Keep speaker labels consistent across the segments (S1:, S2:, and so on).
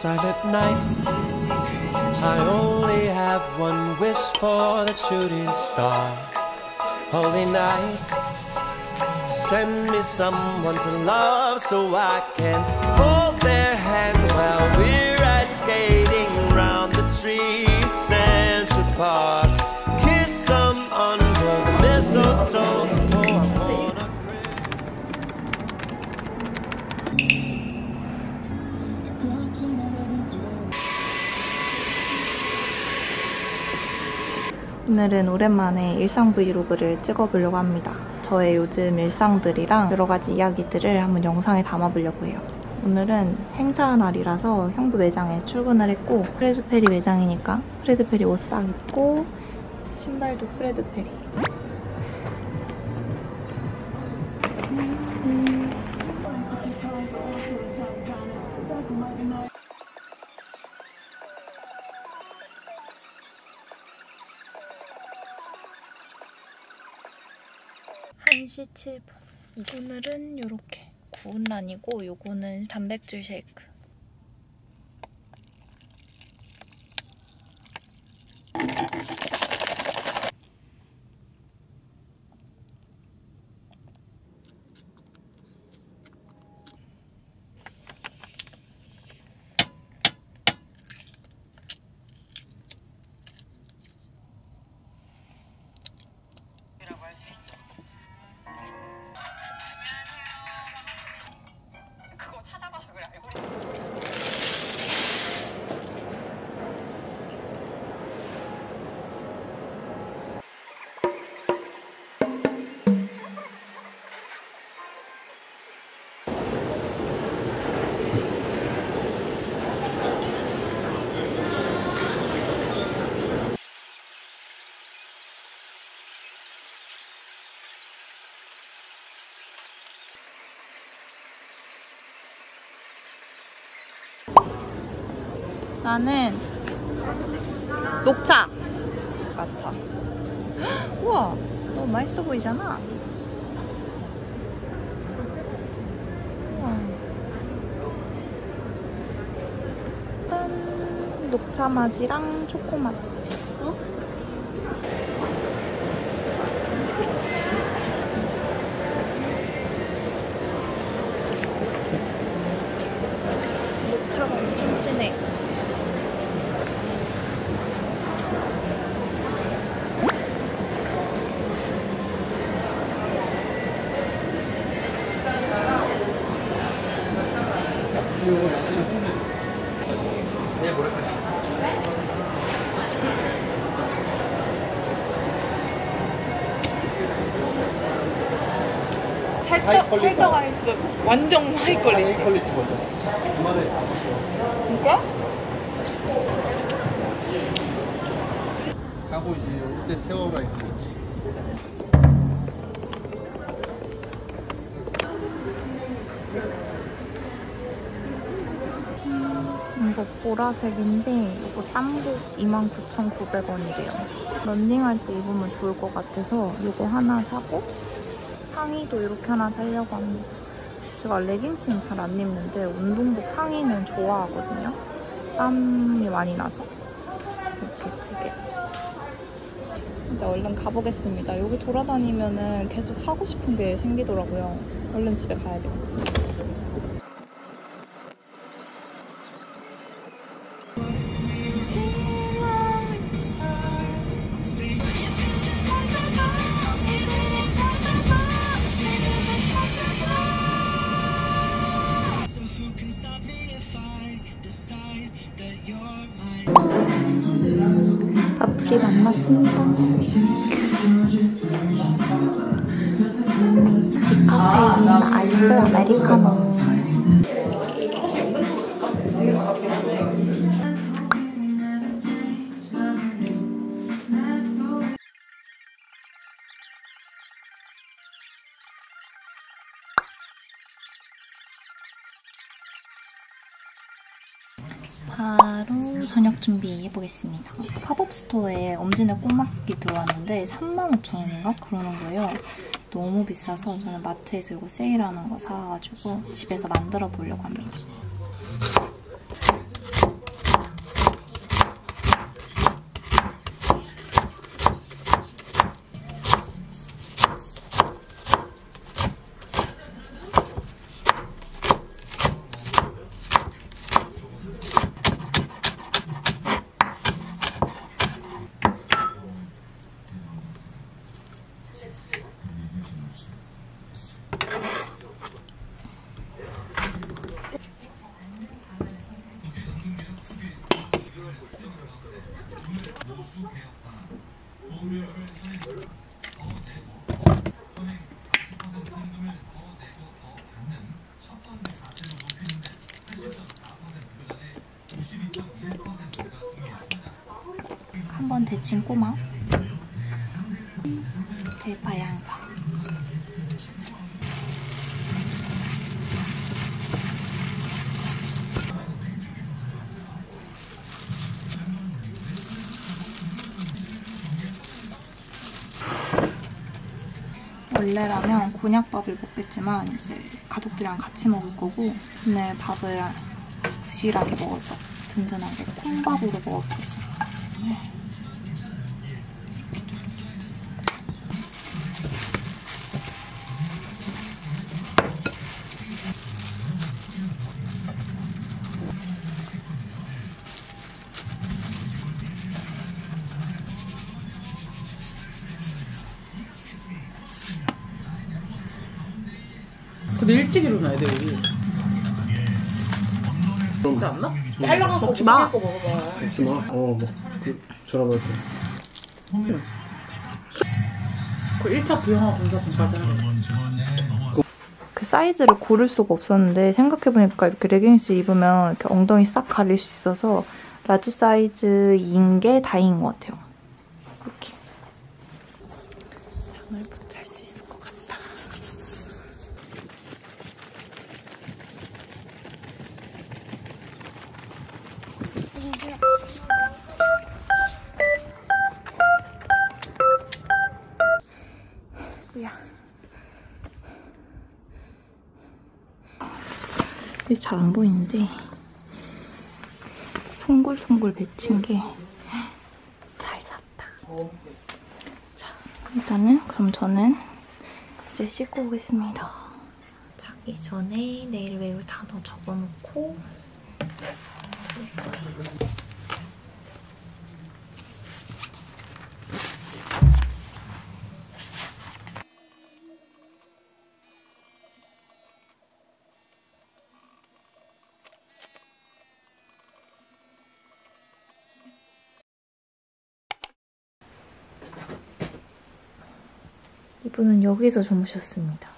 S1: silent night. I only have one wish for the shooting star. Holy night, send me someone to love so I can hold their hand while we're ice skating round the trees, Central Park. Kiss them under the mistletoe.
S2: 오늘은 오랜만에 일상 브이로그를 찍어보려고 합니다. 저의 요즘 일상들이랑 여러가지 이야기들을 한번 영상에 담아보려고 해요. 오늘은 행사 날이라서 형부 매장에 출근을 했고, 프레드 페리 매장이니까 프레드 페리 옷 싹 입고 신발도 프레드 페리. (1시 7분) 오늘은 요렇게 구운 란이고, 요거는 단백질 쉐이크. 나는 녹차 같아. 우와, 너무 맛있어 보이잖아. 우와. 짠! 녹차 맛이랑 초코 맛. 녹차가 엄청 진해. 찰떡 아이스 완전 하이 퀄리티.
S3: 하이 퀄리티 맞아. 주말에 다 썼어.
S2: 진짜?
S3: 하고 이제 올 때 태워가 있겠지.
S2: 이거 보라색인데 이거 땀복 29,900원이래요. 런닝할 때 입으면 좋을 것 같아서 이거 하나 사고, 상의도 이렇게 하나 사려고 합니다. 제가 레깅스는 잘 안 입는데 운동복 상의는 좋아하거든요. 땀이 많이 나서. 이렇게 2개. 이제 얼른 가보겠습니다. 여기 돌아다니면은 계속 사고 싶은 게 생기더라고요. 얼른 집에 가야겠어. 밥풀이 만났습니다. 디카페인 아이스 아메리카노. 바로 저녁 준비해보겠습니다. 팝업 스토어에 엄지네 꼬막기 들어왔는데 35,000원인가? 그러는 거예요. 너무 비싸서 저는 마트에서 이거 세일하는 거 사와가지고 집에서 만들어 보려고 합니다. 번 데친 꼬막, 대파, 양파. 원래라면 곤약밥을 먹겠지만 이제 가족들이랑 같이 먹을 거고 오늘 밥을 부실하게 먹어서 든든하게 콩밥으로 먹어보겠습니다.
S4: 근데 일찍 일어나야 돼, 우리. 그렇지 않나? 빨라갖고
S2: 먹지 마.
S3: 먹지 마. 전화받을 때.
S4: 그 1차 비용하고 공사분까지 하래.
S2: 그 사이즈를 고를 수가 없었는데 생각해보니까 이렇게 레깅스 입으면 이렇게 엉덩이 싹 가릴 수 있어서 라지 사이즈인 게 다행인 것 같아요. 이렇게. 잠을 못 잘 수 있을 것 같다. 뭐야. 이게 잘 안 보이는데 송골송골 맺힌 게 잘 샀다. 자, 일단은 그럼 저는 이제 씻고 오겠습니다. 자기 전에 내일 외울 단어 적어놓고 잘 거예요. 이분은 여기서 주무셨습니다.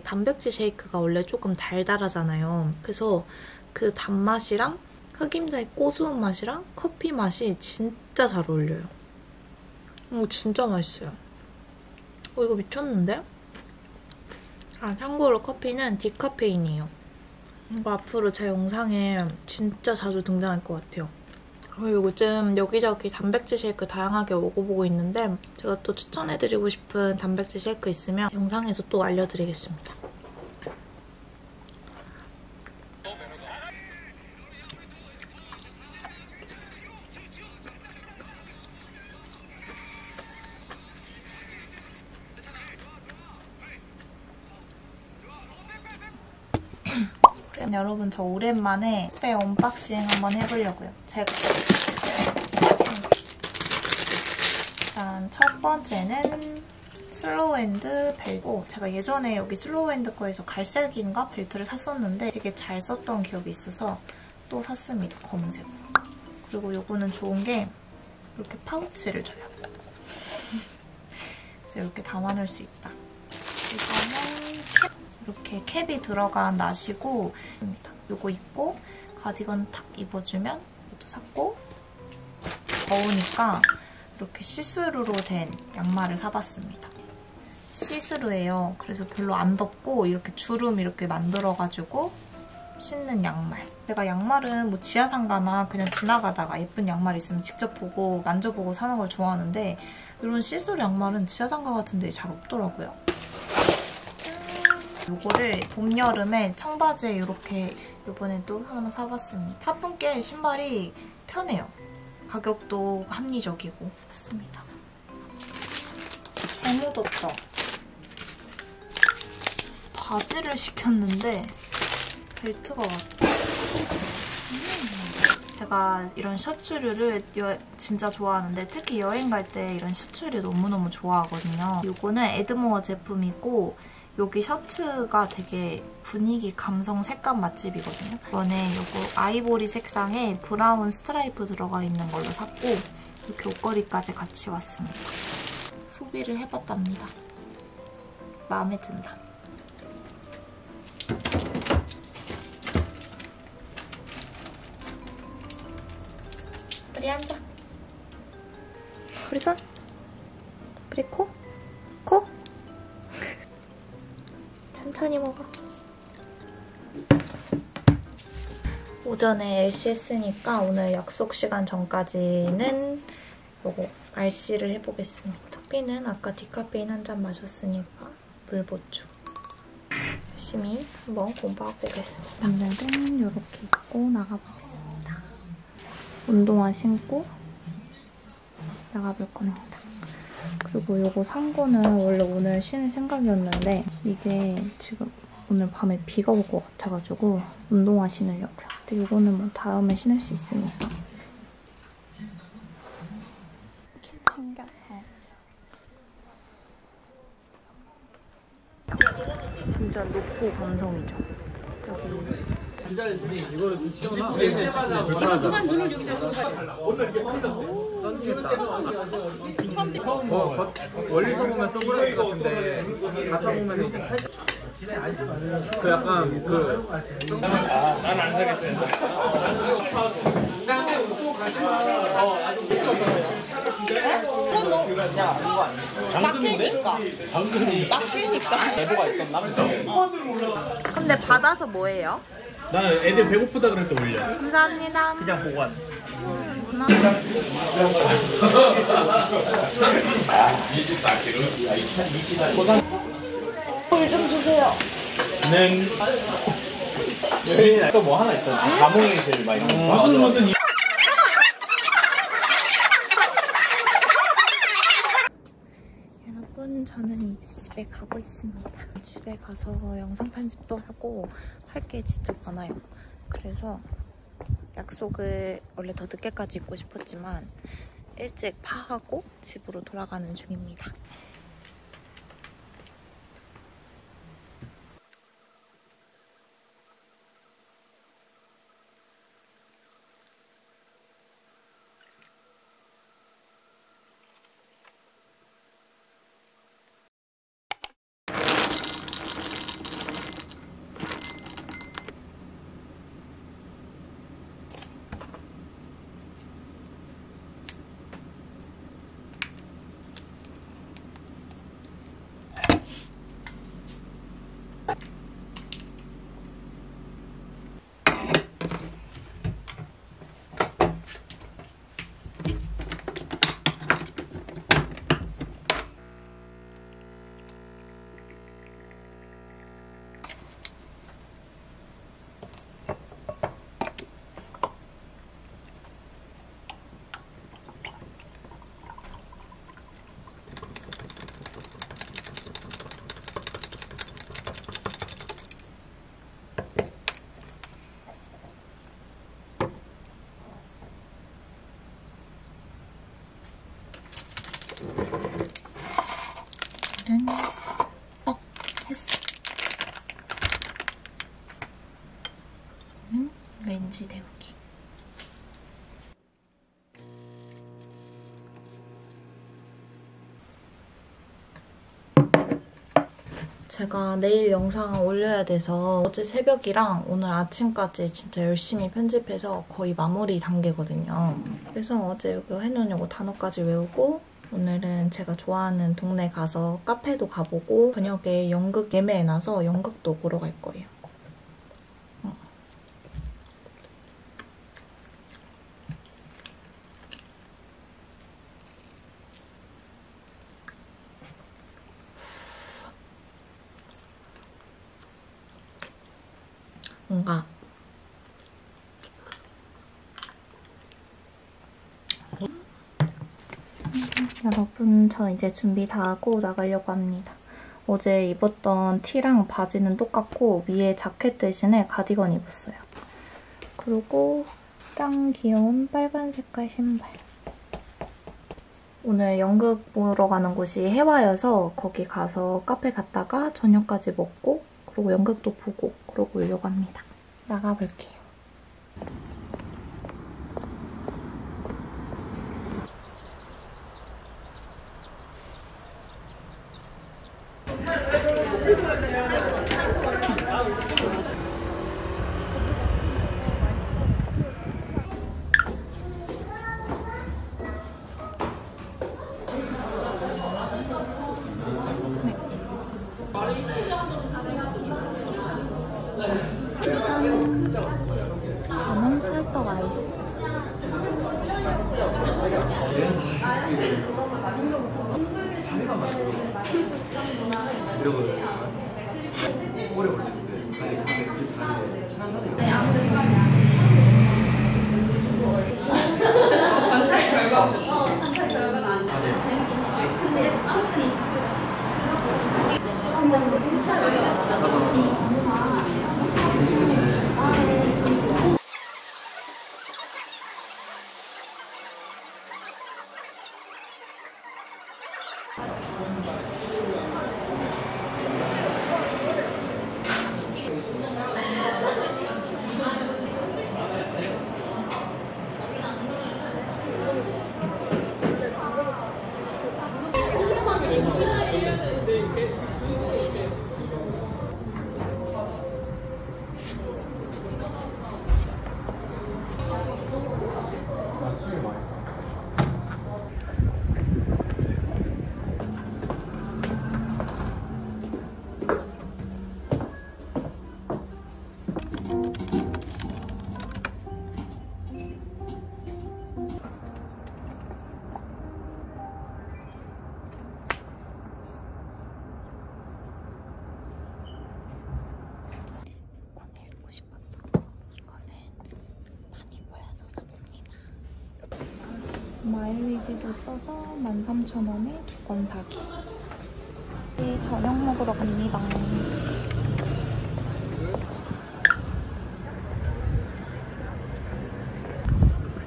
S2: 단백질 쉐이크가 원래 조금 달달하잖아요. 그래서 그 단맛이랑 흑임자의 고소한 맛이랑 커피 맛이 진짜 잘 어울려요. 진짜 맛있어요. 이거 미쳤는데? 아, 참고로 커피는 디카페인이에요. 이거 앞으로 제 영상에 진짜 자주 등장할 것 같아요. 그리고 요즘 여기저기 단백질 쉐이크 다양하게 먹어보고 있는데 제가 또 추천해드리고 싶은 단백질 쉐이크 있으면 영상에서 또 알려드리겠습니다. 여러분, 저 오랜만에 회 언박싱 한번 해보려고요. 제가 일단 첫 번째는 슬로우핸드 벨트. 제가 예전에 여기 슬로우핸드 거에서 갈색인가 벨트를 샀었는데 되게 잘 썼던 기억이 있어서 또 샀습니다. 검은색으로. 그리고 요거는 좋은 게 이렇게 파우치를 줘요. 그래서 이렇게 담아놓을 수 있다. 이거는 이렇게 캡이 들어간 나시고 요거 입고 가디건 탁 입어주면 이것도 샀고, 더우니까 이렇게 시스루로 된 양말을 사봤습니다. 시스루예요. 그래서 별로 안 덥고 이렇게 주름 이렇게 만들어가지고 신는 양말. 제가 양말은 뭐 지하상가나 그냥 지나가다가 예쁜 양말 있으면 직접 보고 만져보고 사는 걸 좋아하는데 이런 시스루 양말은 지하상가 같은 데 잘 없더라고요. 요거를 봄, 여름에 청바지에 이렇게 이번에 또 하나 사봤습니다. 화분께 신발이 편해요. 가격도 합리적이고 했습니다. 너무 덥다. 바지를 시켰는데 벨트가 왔다. 제가 이런 셔츠류를 진짜 좋아하는데 특히 여행 갈 때 이런 셔츠류 너무너무 좋아하거든요. 요거는 에드모어 제품이고 여기 셔츠가 되게 분위기 감성 색감 맛집이거든요. 이번에 요거 아이보리 색상에 브라운 스트라이프 들어가 있는 걸로 샀고 이렇게 옷걸이까지 같이 왔습니다. 소비를 해봤답니다. 마음에 든다. 우리 앉아. 우리 손. 우리 코. 코. 천천히 먹어. 오전에 LC 했으니까 오늘 약속 시간 전까지는 요거 RC를 해보겠습니다. 커피는 아까 디카페인 한 잔 마셨으니까 물 보충. 열심히 한번 공부하고 오겠습니다. 오늘은 이렇게 입고 나가보겠습니다. 운동화 신고 나가볼 겁니다. 그리고 이거 산 거는 원래 오늘 신을 생각이었는데 이게 지금 오늘 밤에 비가 올 것 같아가지고 운동화 신으려고요. 근데 이거는 뭐 다음에 신을 수 있으니까. 이렇게 챙겨서. 진짜 녹고 감성이죠. 여기.
S3: 이거를 좀 치워놔.
S4: 그만 눈을 여기다
S3: 멀리서 보면 선글라스 같은데 가서 보면 이제 살짝 그 약간 그 난 안 사겠어요.
S4: 막히니까. 막히니까.
S3: 애보가 있었나?
S2: 근데 받아서 뭐예요?
S3: 나 애들 배고프다 그럴 때 올려.
S2: 감사합니다.
S3: 그냥 보관.
S5: 24kg.
S2: 물 좀 주세요.
S3: 여기 또 뭐 하나 있어. 자몽이실 막 이런 거. 무슨
S2: 여러분, 저는 이제 집에 가고 있습니다. 집에 가서 영상 편집도 하고 할 게 진짜 많아요. 그래서 약속을 원래 더 늦게까지 있고 싶었지만 일찍 파하고 집으로 돌아가는 중입니다. 다시 데우기. 제가 내일 영상 올려야 돼서 어제 새벽이랑 오늘 아침까지 진짜 열심히 편집해서 거의 마무리 단계거든요. 그래서 어제 이거 해놓으려고 단어까지 외우고 오늘은 제가 좋아하는 동네 가서 카페도 가보고 저녁에 연극 예매해놔서 연극도 보러 갈 거예요. 뭔가 여러분, 저 이제 준비 다 하고 나가려고 합니다. 어제 입었던 티랑 바지는 똑같고 위에 자켓 대신에 가디건 입었어요. 그리고 짱 귀여운 빨간 색깔 신발. 오늘 연극 보러 가는 곳이 해화여서 거기 가서 카페 갔다가 저녁까지 먹고 그리고 연극도 보고 그러고 오려고 합니다. 나가볼게요. 저는 찰떡 아이스.
S1: 오래 걸리는데 아니 근데 그 자리에 친한 사람이 관찰 결과
S2: 마일리지도 써서 13,000원에 2권 사기. 이제 저녁 먹으러 갑니다.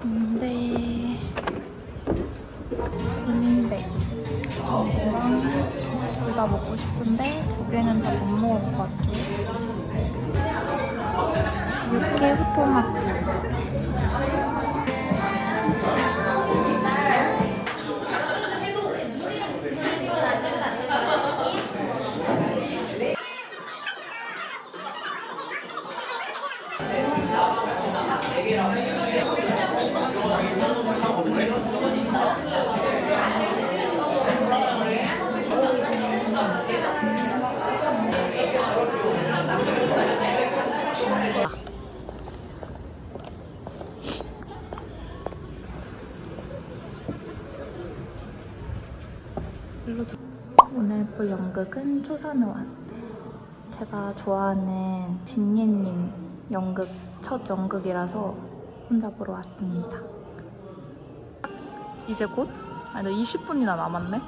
S2: 근데 고민돼. 이거랑 둘 다 먹고 싶은데 2개는 다 못 먹을 것 같아. 육회 후토마토. 오늘 볼 연극은 초선의원. 제가 좋아하는 진예님 연극, 첫 연극이라서 혼자 보러 왔습니다. 이제 곧? 아니, 나 20분이나 남았네?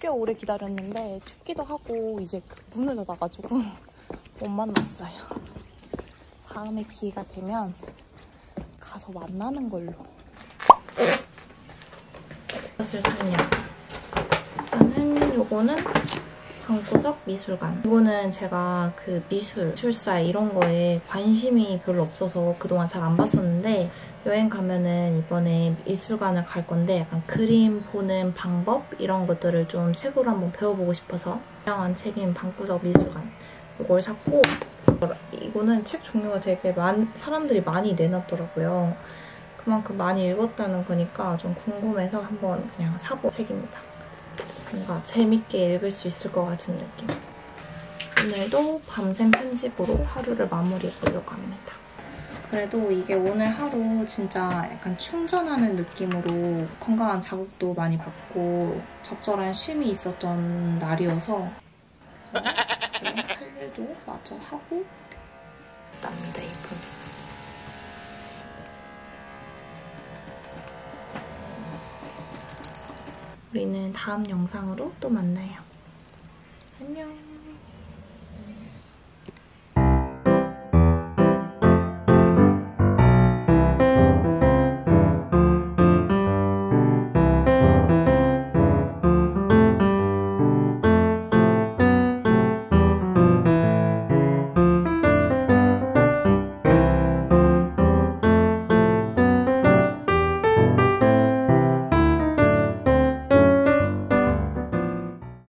S2: 꽤 오래 기다렸는데 춥기도 하고 이제 문을 닫아가지고 못 만났어요. 다음에 기회가 되면 가서 만나는 걸로. 이것을 샀네요. 요거는 방구석 미술관. 이거는 제가 그 미술사 이런 거에 관심이 별로 없어서 그동안 잘 안 봤었는데 여행 가면은 이번에 미술관을 갈 건데 약간 그림 보는 방법 이런 것들을 좀 책으로 한번 배워보고 싶어서 다양한 책인 방구석 미술관 이걸 샀고 이거는 책 종류가 되게 사람들이 많이 내놨더라고요. 그만큼 많이 읽었다는 거니까 좀 궁금해서 한번 그냥 사본 책입니다. 뭔가 재밌게 읽을 수 있을 것 같은 느낌. 오늘도 밤샘 편집으로 하루를 마무리해 보려고 합니다. 그래도 이게 오늘 하루 진짜 약간 충전하는 느낌으로 건강한 자극도 많이 받고 적절한 쉼이 있었던 날이어서 그래서 이제 할 일도 마저 하고 납니다, 이분. 우리는 다음 영상으로 또 만나요. 안녕.